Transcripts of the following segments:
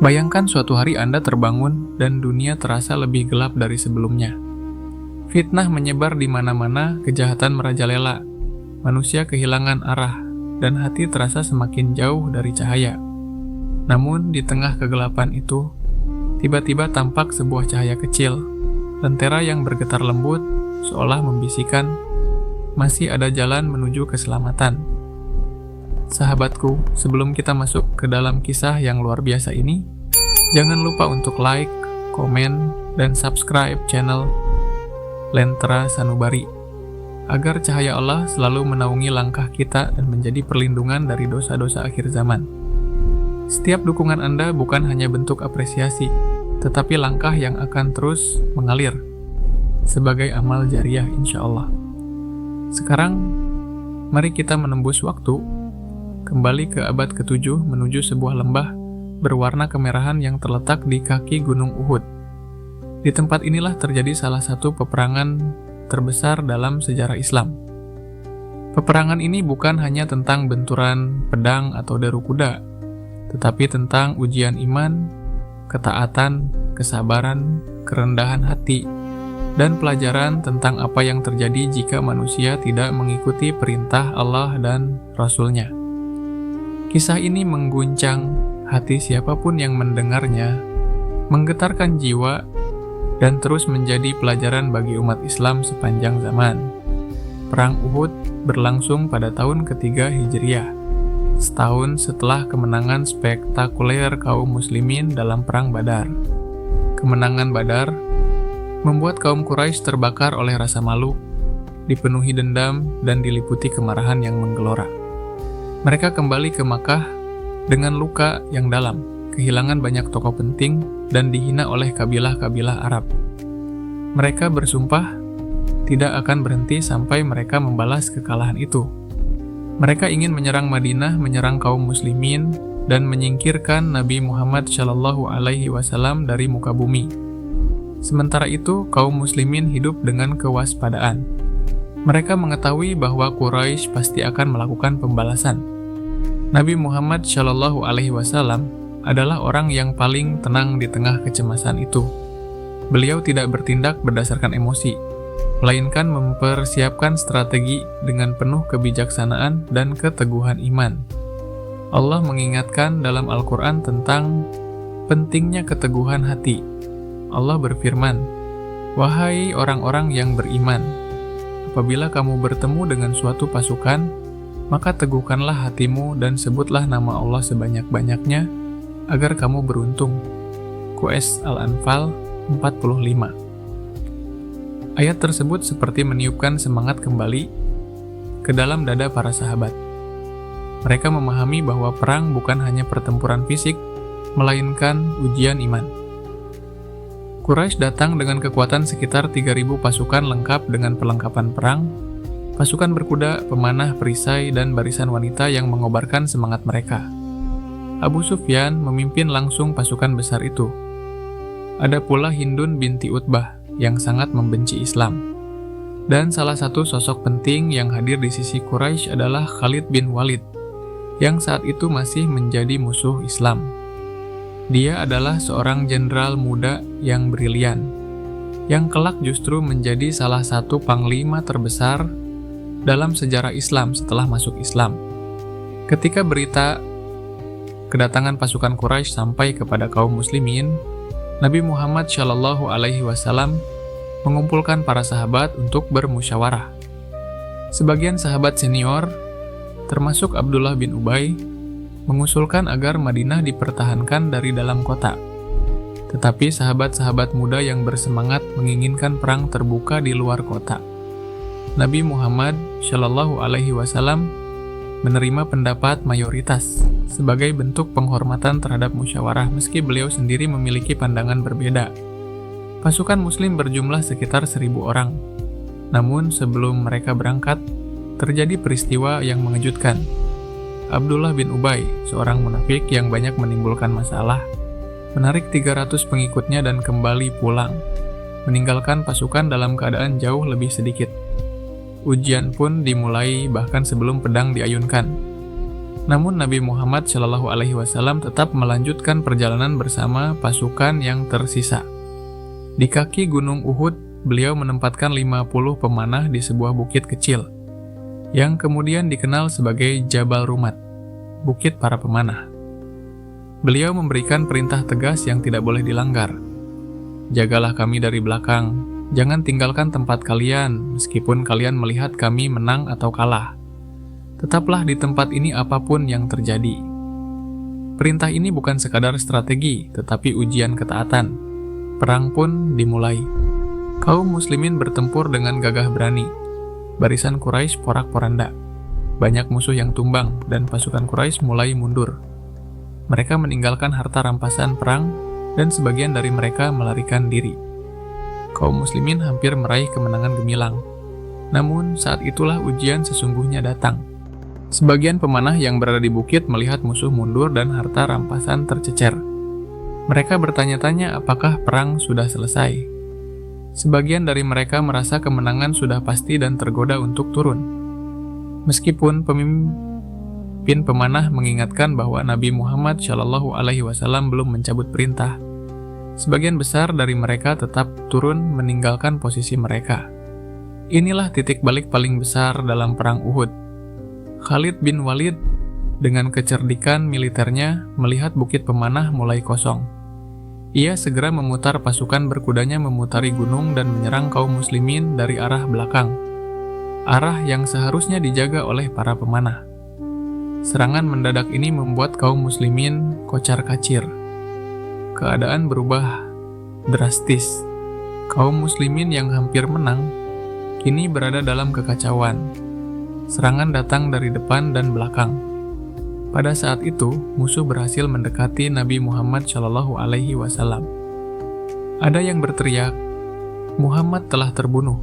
Bayangkan suatu hari Anda terbangun dan dunia terasa lebih gelap dari sebelumnya. Fitnah menyebar di mana-mana, kejahatan merajalela, manusia kehilangan arah, dan hati terasa semakin jauh dari cahaya. Namun, di tengah kegelapan itu, tiba-tiba tampak sebuah cahaya kecil, lentera yang bergetar lembut, seolah membisikkan, masih ada jalan menuju keselamatan. Sahabatku, sebelum kita masuk ke dalam kisah yang luar biasa ini, jangan lupa untuk like, komen, dan subscribe channel Lentera Sanubari, agar cahaya Allah selalu menaungi langkah kita dan menjadi perlindungan dari dosa-dosa akhir zaman. Setiap dukungan Anda bukan hanya bentuk apresiasi, tetapi langkah yang akan terus mengalir sebagai amal jariah insya Allah. Sekarang, mari kita menembus waktu, kembali ke abad ke-7 menuju sebuah lembah berwarna kemerahan yang terletak di kaki Gunung Uhud. Di tempat inilah terjadi salah satu peperangan terbesar dalam sejarah Islam. Peperangan ini bukan hanya tentang benturan pedang atau deru kuda, tetapi tentang ujian iman, ketaatan, kesabaran, kerendahan hati, dan pelajaran tentang apa yang terjadi jika manusia tidak mengikuti perintah Allah dan Rasul-Nya. Kisah ini mengguncang hati siapapun yang mendengarnya, menggetarkan jiwa, dan terus menjadi pelajaran bagi umat Islam sepanjang zaman. Perang Uhud berlangsung pada tahun ketiga Hijriah, setahun setelah kemenangan spektakuler kaum muslimin dalam Perang Badar. Kemenangan Badar membuat kaum Quraisy terbakar oleh rasa malu, dipenuhi dendam, dan diliputi kemarahan yang menggelora. Mereka kembali ke Makkah dengan luka yang dalam, kehilangan banyak tokoh penting, dan dihina oleh kabilah-kabilah Arab. Mereka bersumpah tidak akan berhenti sampai mereka membalas kekalahan itu. Mereka ingin menyerang Madinah, menyerang kaum muslimin, dan menyingkirkan Nabi Muhammad SAW dari muka bumi. Sementara itu, kaum muslimin hidup dengan kewaspadaan. Mereka mengetahui bahwa Quraisy pasti akan melakukan pembalasan. Nabi Muhammad SAW adalah orang yang paling tenang di tengah kecemasan itu. Beliau tidak bertindak berdasarkan emosi, melainkan mempersiapkan strategi dengan penuh kebijaksanaan dan keteguhan iman. Allah mengingatkan dalam Al-Quran tentang pentingnya keteguhan hati. Allah berfirman, "Wahai orang-orang yang beriman, apabila kamu bertemu dengan suatu pasukan, maka teguhkanlah hatimu dan sebutlah nama Allah sebanyak-banyaknya, agar kamu beruntung." QS Al-Anfal 45. Ayat tersebut seperti meniupkan semangat kembali ke dalam dada para sahabat. Mereka memahami bahwa perang bukan hanya pertempuran fisik, melainkan ujian iman. Quraisy datang dengan kekuatan sekitar 3.000 pasukan lengkap dengan perlengkapan perang, pasukan berkuda, pemanah, perisai, dan barisan wanita yang mengobarkan semangat mereka. Abu Sufyan memimpin langsung pasukan besar itu. Ada pula Hindun binti Utbah yang sangat membenci Islam. Dan salah satu sosok penting yang hadir di sisi Quraisy adalah Khalid bin Walid, yang saat itu masih menjadi musuh Islam. Dia adalah seorang jenderal muda yang brilian, yang kelak justru menjadi salah satu panglima terbesar dalam sejarah Islam setelah masuk Islam. Ketika berita kedatangan pasukan Quraisy sampai kepada kaum muslimin, Nabi Muhammad SAW mengumpulkan para sahabat untuk bermusyawarah. Sebagian sahabat senior, termasuk Abdullah bin Ubay, mengusulkan agar Madinah dipertahankan dari dalam kota. Tetapi sahabat-sahabat muda yang bersemangat menginginkan perang terbuka di luar kota. Nabi Muhammad SAW menerima pendapat mayoritas sebagai bentuk penghormatan terhadap musyawarah meski beliau sendiri memiliki pandangan berbeda. Pasukan muslim berjumlah sekitar 1.000 orang. Namun sebelum mereka berangkat, terjadi peristiwa yang mengejutkan. Abdullah bin Ubay, seorang munafik yang banyak menimbulkan masalah, menarik 300 pengikutnya dan kembali pulang, meninggalkan pasukan dalam keadaan jauh lebih sedikit. Ujian pun dimulai bahkan sebelum pedang diayunkan. Namun Nabi Muhammad Shallallahu Alaihi Wasallam tetap melanjutkan perjalanan bersama pasukan yang tersisa. Di kaki Gunung Uhud, beliau menempatkan 50 pemanah di sebuah bukit kecil, yang kemudian dikenal sebagai Jabal Rumat, Bukit Para Pemanah. Beliau memberikan perintah tegas yang tidak boleh dilanggar. Jagalah kami dari belakang, jangan tinggalkan tempat kalian, meskipun kalian melihat kami menang atau kalah. Tetaplah di tempat ini apapun yang terjadi. Perintah ini bukan sekadar strategi, tetapi ujian ketaatan. Perang pun dimulai. Kaum muslimin bertempur dengan gagah berani. Barisan Quraisy porak-poranda. Banyak musuh yang tumbang, dan pasukan Quraisy mulai mundur. Mereka meninggalkan harta rampasan perang, dan sebagian dari mereka melarikan diri. Kaum muslimin hampir meraih kemenangan gemilang. Namun, saat itulah ujian sesungguhnya datang. Sebagian pemanah yang berada di bukit melihat musuh mundur dan harta rampasan tercecer. Mereka bertanya-tanya apakah perang sudah selesai. Sebagian dari mereka merasa kemenangan sudah pasti dan tergoda untuk turun. Meskipun pemimpin pemanah mengingatkan bahwa Nabi Muhammad Shallallahu Alaihi Wasallam belum mencabut perintah, sebagian besar dari mereka tetap turun meninggalkan posisi mereka. Inilah titik balik paling besar dalam perang Uhud. Khalid bin Walid dengan kecerdikan militernya melihat bukit pemanah mulai kosong. Ia segera memutar pasukan berkudanya memutari gunung dan menyerang kaum muslimin dari arah belakang, arah yang seharusnya dijaga oleh para pemanah. Serangan mendadak ini membuat kaum muslimin kocar-kacir. Keadaan berubah drastis. Kaum muslimin yang hampir menang kini berada dalam kekacauan. Serangan datang dari depan dan belakang. Pada saat itu, musuh berhasil mendekati Nabi Muhammad Shallallahu Alaihi Wasallam. Ada yang berteriak, "Muhammad telah terbunuh."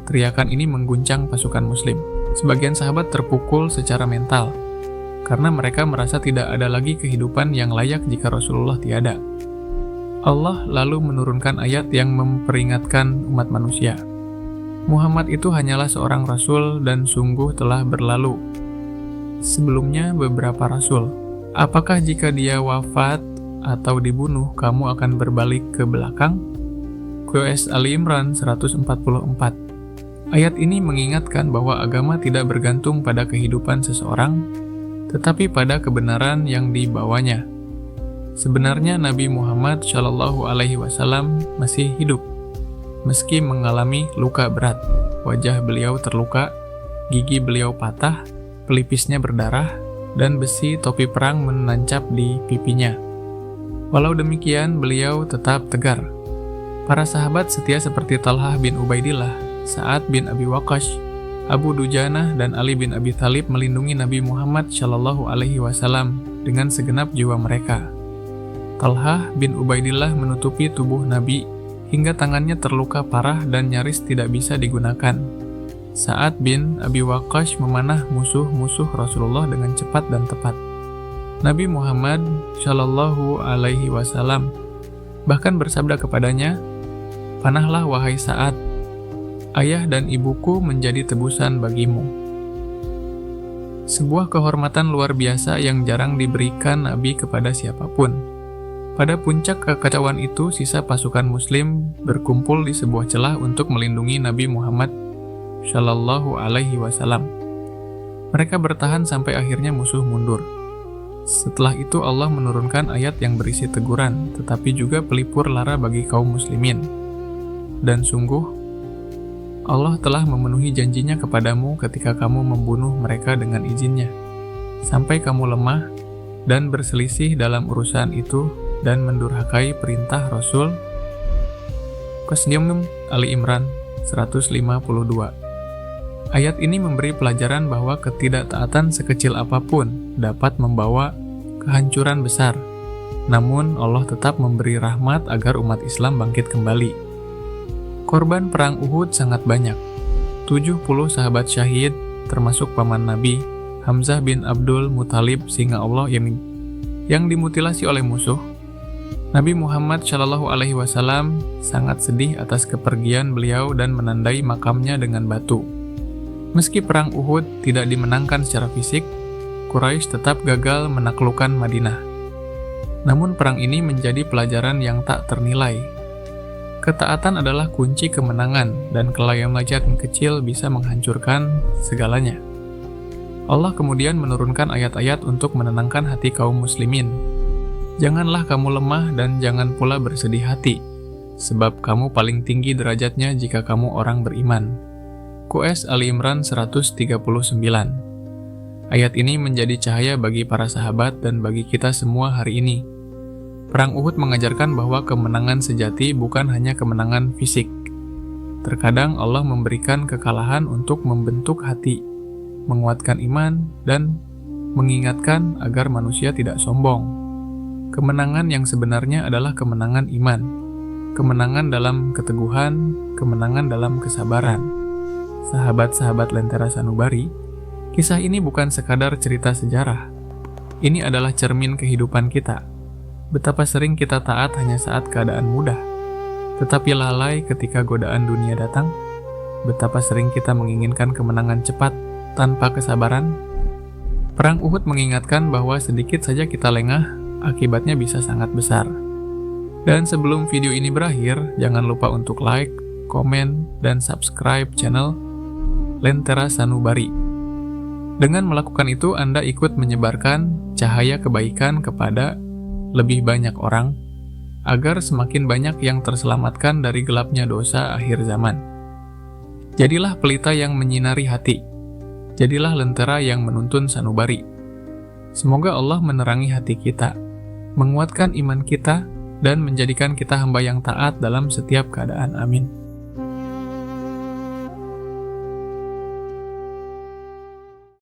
Teriakan ini mengguncang pasukan Muslim. Sebagian sahabat terpukul secara mental, karena mereka merasa tidak ada lagi kehidupan yang layak jika Rasulullah tiada. Allah lalu menurunkan ayat yang memperingatkan umat manusia. Muhammad itu hanyalah seorang rasul dan sungguh telah berlalu sebelumnya beberapa rasul. Apakah jika dia wafat atau dibunuh, kamu akan berbalik ke belakang? QS Ali Imran 144. Ayat ini mengingatkan bahwa agama tidak bergantung pada kehidupan seseorang, tetapi pada kebenaran yang dibawanya. Sebenarnya Nabi Muhammad Shallallahu Alaihi Wasallam masih hidup. Meski mengalami luka berat, wajah beliau terluka, gigi beliau patah, pelipisnya berdarah, dan besi topi perang menancap di pipinya. Walau demikian, beliau tetap tegar. Para sahabat setia seperti Talhah bin Ubaidillah, Sa'ad bin Abi Waqqas, Abu Dujanah, dan Ali bin Abi Thalib melindungi Nabi Muhammad Shallallahu Alaihi Wasallam dengan segenap jiwa mereka. Talhah bin Ubaidillah menutupi tubuh Nabi hingga tangannya terluka parah dan nyaris tidak bisa digunakan. Sa'ad bin Abi Waqqas memanah musuh-musuh Rasulullah dengan cepat dan tepat. Nabi Muhammad Shallallahu Alaihi Wasallam bahkan bersabda kepadanya, "Panahlah wahai Sa'ad, ayah dan ibuku menjadi tebusan bagimu." Sebuah kehormatan luar biasa yang jarang diberikan Nabi kepada siapapun. Pada puncak kekacauan itu, sisa pasukan Muslim berkumpul di sebuah celah untuk melindungi Nabi Muhammad Shallallahu Alaihi Wasallam. Mereka bertahan sampai akhirnya musuh mundur. Setelah itu Allah menurunkan ayat yang berisi teguran, tetapi juga pelipur lara bagi kaum muslimin. Dan sungguh, Allah telah memenuhi janjinya kepadamu ketika kamu membunuh mereka dengan izinnya, sampai kamu lemah dan berselisih dalam urusan itu dan mendurhakai perintah Rasul. Qasdiyum Ali Imran 152. Ayat ini memberi pelajaran bahwa ketidaktaatan sekecil apapun dapat membawa kehancuran besar. Namun Allah tetap memberi rahmat agar umat Islam bangkit kembali. Korban perang Uhud sangat banyak. 70 sahabat syahid, termasuk paman Nabi, Hamzah bin Abdul Muthalib, singa Allah yang dimutilasi oleh musuh. Nabi Muhammad Shallallahu Alaihi Wasallam sangat sedih atas kepergian beliau dan menandai makamnya dengan batu. Meski perang Uhud tidak dimenangkan secara fisik, Quraisy tetap gagal menaklukkan Madinah. Namun perang ini menjadi pelajaran yang tak ternilai. Ketaatan adalah kunci kemenangan, dan kelayam-layam kecil bisa menghancurkan segalanya. Allah kemudian menurunkan ayat-ayat untuk menenangkan hati kaum muslimin. Janganlah kamu lemah dan jangan pula bersedih hati, sebab kamu paling tinggi derajatnya jika kamu orang beriman. QS Ali Imran 139. Ayat ini menjadi cahaya bagi para sahabat dan bagi kita semua hari ini. Perang Uhud mengajarkan bahwa kemenangan sejati bukan hanya kemenangan fisik. Terkadang Allah memberikan kekalahan untuk membentuk hati, menguatkan iman, dan mengingatkan agar manusia tidak sombong. Kemenangan yang sebenarnya adalah kemenangan iman, kemenangan dalam keteguhan, kemenangan dalam kesabaran. Sahabat-sahabat Lentera Sanubari, kisah ini bukan sekadar cerita sejarah. Ini adalah cermin kehidupan kita. Betapa sering kita taat hanya saat keadaan mudah, tetapi lalai ketika godaan dunia datang. Betapa sering kita menginginkan kemenangan cepat tanpa kesabaran. Perang Uhud mengingatkan bahwa sedikit saja kita lengah, akibatnya bisa sangat besar. Dan sebelum video ini berakhir, jangan lupa untuk like, komen, dan subscribe channel Lentera Sanubari. Dengan melakukan itu, Anda ikut menyebarkan cahaya kebaikan kepada lebih banyak orang, agar semakin banyak yang terselamatkan dari gelapnya dosa akhir zaman. Jadilah pelita yang menyinari hati. Jadilah lentera yang menuntun sanubari. Semoga Allah menerangi hati kita, menguatkan iman kita, dan menjadikan kita hamba yang taat dalam setiap keadaan. Amin.